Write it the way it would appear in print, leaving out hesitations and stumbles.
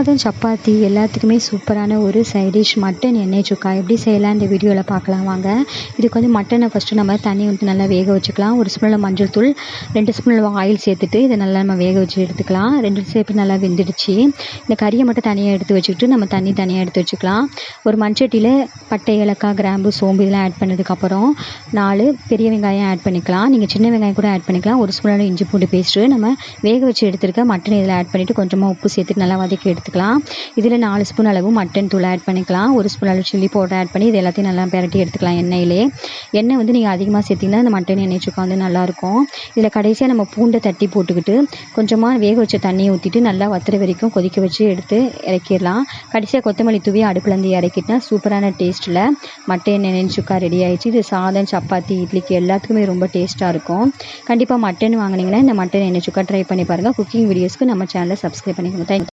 சாதம், சப்பாத்தி எல்லாத்துக்குமே சூப்பரான ஒரு சைட் டிஷ் மட்டன் எண்ணெய் சுக்கா எப்படி செய்யலாம் இந்த வீடியோவில் பார்க்கலாம் வாங்க. இதுக்கு வந்து மட்டனை ஃபஸ்ட்டு நம்ம தண்ணி ஊற்றி நல்லா வேக வச்சுக்கலாம். ஒரு ஸ்பூனில் மஞ்சள் தூள், 2 ஸ்பூன் ஆயில் சேர்த்துட்டு இதை நல்லா நம்ம வேக வச்சு எடுத்துக்கலாம். 2 சேர்த்து நல்லா வெந்துடுச்சு. இந்த கறியை மட்டும் தனியாக எடுத்து வச்சுக்கிட்டு நம்ம தண்ணி தனியாக எடுத்து வச்சுக்கலாம். ஒரு மண்சட்டியில் பட்டை, ஏலக்காய், கிராம்பு, சோம்பு இதெல்லாம் ஆட் பண்ணதுக்கப்புறம் 4 பெரிய வெங்காயம் ஆட் பண்ணிக்கலாம். நீங்கள் சின்ன வெங்காயம் கூட ஆட் பண்ணிக்கலாம். ஒரு ஸ்பூனோட இஞ்சி பூண்டு பேஸ்ட்டு நம்ம வேக வச்சு எடுத்துருக்க மட்டன் இதில் ஆட் பண்ணிவிட்டு கொஞ்சமாக உப்பு சேர்த்துட்டு நல்லா வதக்கி எடுத்துக்கலாம். இதில் 4 ஸ்பூன் அளவு மட்டன் தூள் ஆட் பண்ணிக்கலாம். 1 ஸ்பூன் அளவு சில்லி பவுடர் ஆட் பண்ணி இது எல்லாத்தையும் நல்லா பிரட்டி எடுத்துக்கலாம். எண்ணெய் வந்து நீங்கள் அதிகமாக சேர்த்திங்கன்னா இந்த மட்டன் எண்ணெய் சுக்கா வந்து நல்லாயிருக்கும். இதில் கடைசியாக நம்ம பூண்டை தட்டி போட்டுக்கிட்டு கொஞ்சமாக வேக வச்ச தண்ணியை ஊற்றிட்டு நல்லா வத்துற வரைக்கும் கொதிக்க வச்சு எடுத்து இறக்கிடலாம். கடைசியாக கொத்தமல்லி தூவி அடுப்புலேருந்து இறக்கிட்டா சூப்பரான டேஸ்ட்டில் மட்டன் எண்ணெய் சுக்கா ரெடி ஆகிடுச்சு. இது சாதம், சப்பாத்தி, இட்லிக்கு எல்லாத்துக்குமே ரொம்ப டேஸ்ட்டாக இருக்கும். கண்டிப்பாக மட்டன் வாங்கினீங்கன்னா இந்த மட்டன் எண்ணெய் சுக்கா ட்ரை பண்ணி பாருங்கள். குக்கிங் வீடியோஸ்க்கு நம்ம சேனலை சப்ஸ்கிரைப் பண்ணிக்கோங்க. தேங்க்யூ.